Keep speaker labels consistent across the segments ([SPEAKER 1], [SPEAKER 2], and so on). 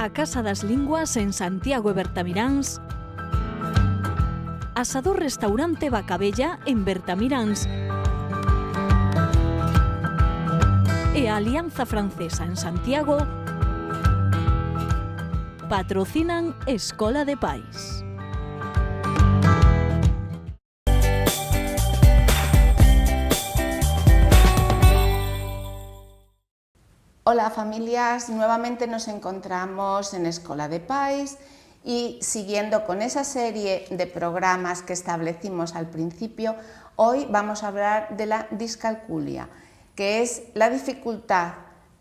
[SPEAKER 1] a Casa das Linguas en Santiago e Bertamiráns, Asador Restaurante Bacabella en Bertamiráns e a Alianza Francesa en Santiago patrocinan Escola de Pais.
[SPEAKER 2] Hola familias, nuevamente nos encontramos en Escola de Pais y siguiendo con esa serie de programas que establecimos al principio, hoy vamos a hablar de la discalculia, que es la dificultad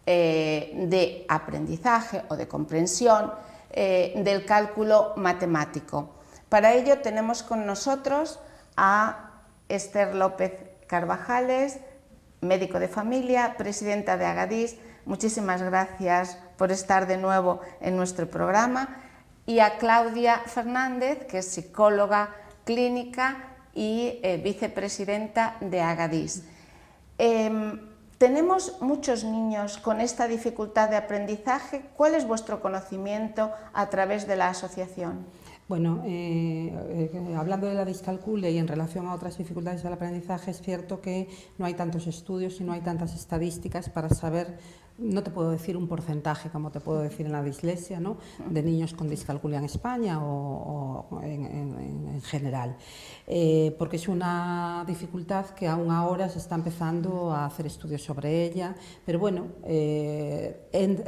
[SPEAKER 2] de aprendizaje o de comprensión del cálculo matemático. Para ello tenemos con nosotros a Esther López Carvajales, médico de familia, presidenta de Agadís. Muchísimas gracias por estar de nuevo en nuestro programa, y a Claudia Fernández, que es psicóloga clínica y vicepresidenta de Agadís. Tenemos muchos niños con esta dificultad de aprendizaje. ¿Cuál es vuestro conocimiento a través de la asociación?
[SPEAKER 3] Bueno, hablando de la discalculia y en relación a otras dificultades del aprendizaje, es cierto que no hay tantos estudios y no hay tantas estadísticas para saber, no te puedo decir un porcentaje como te puedo decir en la dislexia, ¿no?, de niños con discalculia en España o en general, porque es una dificultad que aún ahora se está empezando a hacer estudios sobre ella, pero bueno,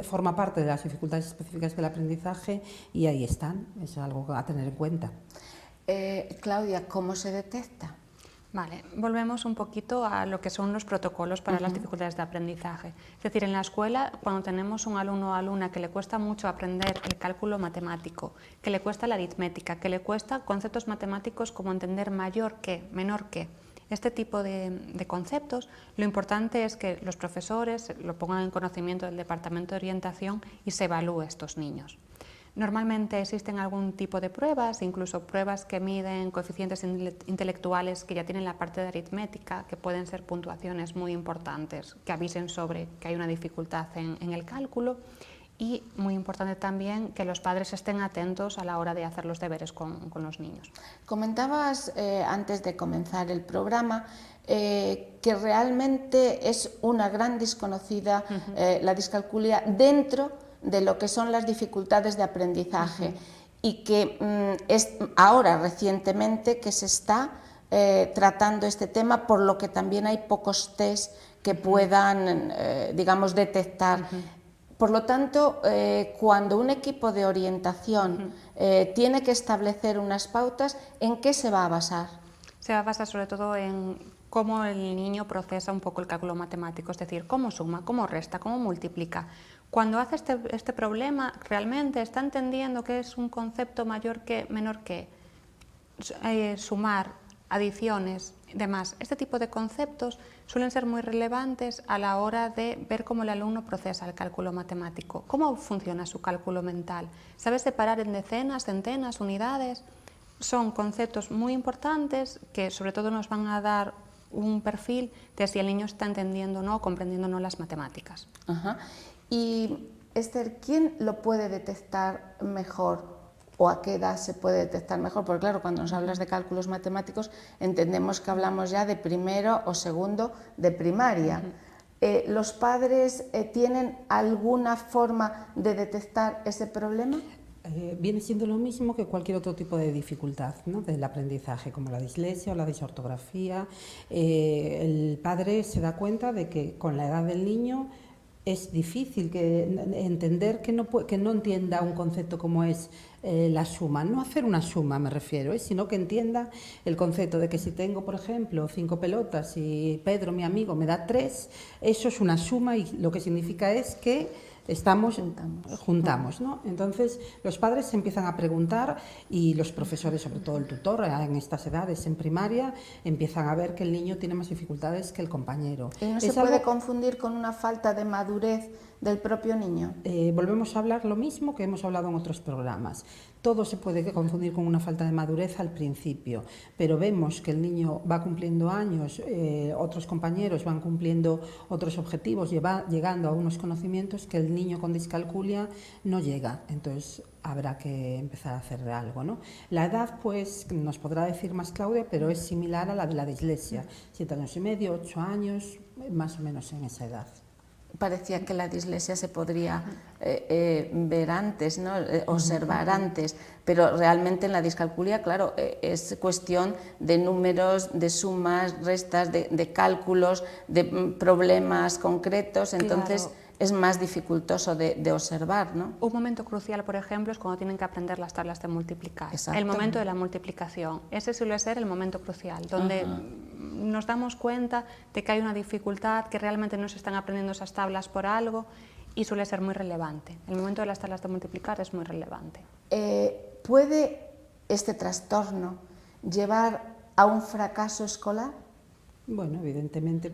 [SPEAKER 3] forma parte de las dificultades específicas del aprendizaje y ahí están, es algo a tener en cuenta.
[SPEAKER 2] Claudia, ¿cómo se detecta?
[SPEAKER 4] Vale, volvemos un poquito a lo que son los protocolos para las dificultades de aprendizaje. Es decir, en la escuela, cuando tenemos un alumno o alumna que le cuesta mucho aprender el cálculo matemático, que le cuesta la aritmética, que le cuesta conceptos matemáticos como entender mayor que, menor que, este tipo de conceptos, lo importante es que los profesores lo pongan en conocimiento del Departamento de Orientación y se evalúe a estos niños. Normalmente existen algún tipo de pruebas, incluso pruebas que miden coeficientes intelectuales que ya tienen la parte de aritmética, que pueden ser puntuaciones muy importantes, que avisen sobre que hay una dificultad en el cálculo, y muy importante también que los padres estén atentos a la hora de hacer los deberes con los niños.
[SPEAKER 2] Comentabas antes de comenzar el programa que realmente es una gran desconocida la discalculia dentro de lo que son las dificultades de aprendizaje y que es ahora recientemente que se está tratando este tema, por lo que también hay pocos test que puedan, digamos, detectar. Por lo tanto, cuando un equipo de orientación tiene que establecer unas pautas, ¿en qué se va a basar?
[SPEAKER 4] Se va a basar sobre todo en cómo el niño procesa un poco el cálculo matemático, es decir, cómo suma, cómo resta, cómo multiplica. Cuando hace este problema, realmente está entendiendo que es un concepto mayor que, menor que, sumar, adiciones, demás. Este tipo de conceptos suelen ser muy relevantes a la hora de ver cómo el alumno procesa el cálculo matemático, cómo funciona su cálculo mental. ¿Sabe separar en decenas, centenas, unidades? Son conceptos muy importantes que sobre todo nos van a dar un perfil de si el niño está entendiendo o no, comprendiendo o no las matemáticas.
[SPEAKER 2] Y Esther, ¿quién lo puede detectar mejor o a qué edad se puede detectar mejor? Porque claro, cuando nos hablas de cálculos matemáticos entendemos que hablamos ya de primero o segundo de primaria. ¿Los padres tienen alguna forma de detectar ese problema?
[SPEAKER 3] Viene siendo lo mismo que cualquier otro tipo de dificultad, ¿no?, del aprendizaje, como la dislexia o la disortografía. El padre se da cuenta de que con la edad del niño es difícil entender que no entienda un concepto como es la suma, no hacer una suma me refiero, sino que entienda el concepto de que si tengo, por ejemplo, 5 pelotas y Pedro, mi amigo, me da 3, eso es una suma y lo que significa es que juntamos, ¿no? Entonces los padres se empiezan a preguntar y los profesores, sobre todo el tutor en estas edades en primaria, empiezan a ver que el niño tiene más dificultades que el compañero.
[SPEAKER 2] ¿Y no se puede confundir con una falta de madurez del propio niño?
[SPEAKER 3] Volvemos a hablar lo mismo que hemos hablado en otros programas. Todo se puede confundir con una falta de madurez al principio, pero vemos que el niño va cumpliendo años, otros compañeros van cumpliendo otros objetivos, llegando a unos conocimientos que el niño con discalculia no llega. Entonces habrá que empezar a hacer algo, ¿no? La edad, pues, nos podrá decir más Claudia, pero es similar a la de la dislexia, 7 años y medio, 8 años, más o menos en esa edad.
[SPEAKER 2] Parecía que la dislexia se podría ver antes, ¿no? Observar antes, pero realmente en la discalculia, claro, es cuestión de números, de sumas, restas, de cálculos, de problemas concretos, entonces
[SPEAKER 4] Claro.
[SPEAKER 2] es más dificultoso de observar, ¿no?
[SPEAKER 4] Un momento crucial, por ejemplo, es cuando tienen que aprender las tablas de multiplicar.
[SPEAKER 2] Exacto.
[SPEAKER 4] El momento de la multiplicación. Ese suele ser el momento crucial, donde nos damos cuenta de que hay una dificultad, que realmente no se están aprendiendo esas tablas por algo, y suele ser muy relevante. El momento de las tablas de multiplicar es muy relevante.
[SPEAKER 2] ¿Puede este trastorno llevar a un fracaso escolar?
[SPEAKER 3] Bueno, evidentemente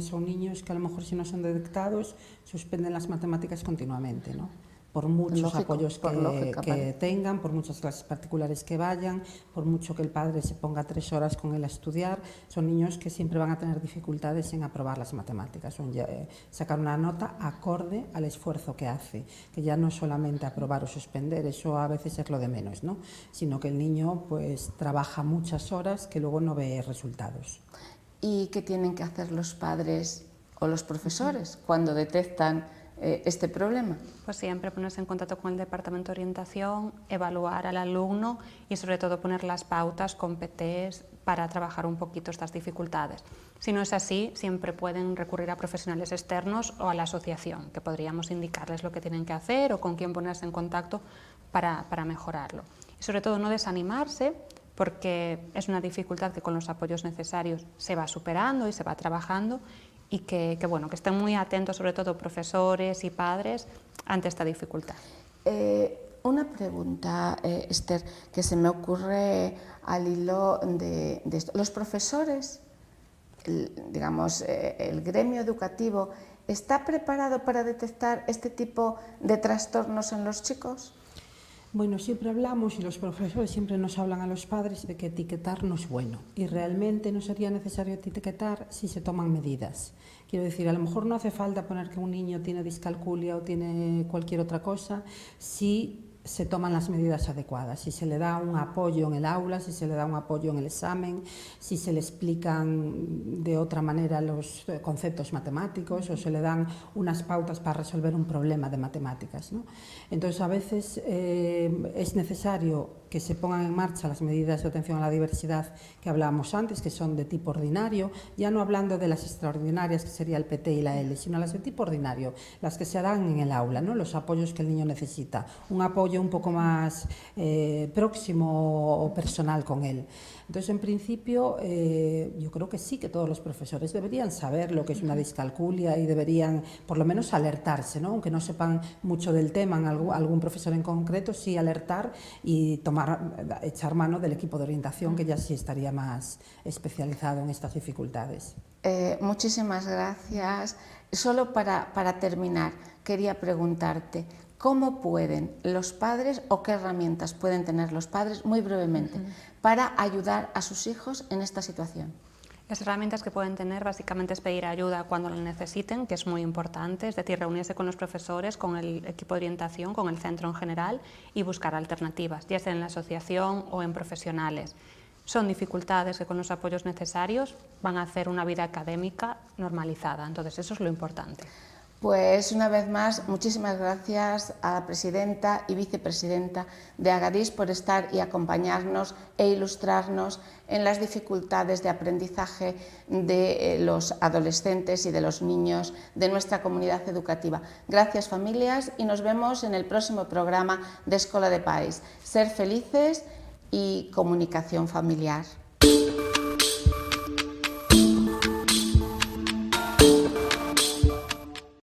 [SPEAKER 3] son niños que a lo mejor si no son detectados suspenden las matemáticas continuamente, ¿no? Por muchos
[SPEAKER 2] Lógico,
[SPEAKER 3] apoyos
[SPEAKER 2] por lógica,
[SPEAKER 3] que
[SPEAKER 2] vale.
[SPEAKER 3] tengan, por muchas clases particulares que vayan, por mucho que el padre se ponga 3 horas con él a estudiar, son niños que siempre van a tener dificultades en aprobar las matemáticas, sacar una nota acorde al esfuerzo que hace, que ya no es solamente aprobar o suspender, eso a veces es lo de menos, ¿no? Sino que el niño pues trabaja muchas horas que luego no ve resultados.
[SPEAKER 2] ¿Y qué tienen que hacer los padres o los profesores cuando detectan este problema?
[SPEAKER 4] Pues siempre ponerse en contacto con el departamento de orientación, evaluar al alumno y sobre todo poner las pautas con PTs para trabajar un poquito estas dificultades. Si no es así, siempre pueden recurrir a profesionales externos o a la asociación, que podríamos indicarles lo que tienen que hacer o con quién ponerse en contacto para mejorarlo. Y sobre todo no desanimarse, porque es una dificultad que con los apoyos necesarios se va superando y se va trabajando, y que estén muy atentos, sobre todo profesores y padres, ante esta dificultad.
[SPEAKER 2] Una pregunta, Esther, que se me ocurre al hilo de esto. ¿Los profesores, el gremio educativo, está preparado para detectar este tipo de trastornos en los chicos?
[SPEAKER 3] Bueno, siempre hablamos y los profesores siempre nos hablan a los padres de que etiquetar no es bueno y realmente no sería necesario etiquetar si se toman medidas. Quiero decir, a lo mejor no hace falta poner que un niño tiene discalculia o tiene cualquier otra cosa si se toman las medidas adecuadas, si se le da un apoyo en el aula, si se le da un apoyo en el examen, si se le explican de otra manera los conceptos matemáticos o se le dan unas pautas para resolver un problema de matemáticas, ¿no? Entonces, a veces es necesario que se pongan en marcha las medidas de atención a la diversidad que hablábamos antes, que son de tipo ordinario, ya no hablando de las extraordinarias, que sería el PT y la L, sino las de tipo ordinario, las que se dan en el aula, ¿no? Los apoyos que el niño necesita, un apoyo un poco más próximo o personal con él. Entonces, en principio, yo creo que sí, que todos los profesores deberían saber lo que es una discalculia y deberían, por lo menos, alertarse, ¿no? Aunque no sepan mucho del tema, en algún profesor en concreto, sí alertar y echar mano del equipo de orientación, que ya sí estaría más especializado en estas dificultades.
[SPEAKER 2] Muchísimas gracias. Solo para terminar, quería preguntarte, ¿cómo pueden los padres o qué herramientas pueden tener los padres, muy brevemente, para ayudar a sus hijos en esta situación?
[SPEAKER 4] Las herramientas que pueden tener básicamente es pedir ayuda cuando la necesiten, que es muy importante, es decir, reunirse con los profesores, con el equipo de orientación, con el centro en general y buscar alternativas, ya sea en la asociación o en profesionales. Son dificultades que con los apoyos necesarios van a hacer una vida académica normalizada, entonces eso es lo importante.
[SPEAKER 2] Pues una vez más, muchísimas gracias a la presidenta y vicepresidenta de Agadís por estar y acompañarnos e ilustrarnos en las dificultades de aprendizaje de los adolescentes y de los niños de nuestra comunidad educativa. Gracias, familias, y nos vemos en el próximo programa de Escola de Pais. Ser felices y comunicación familiar.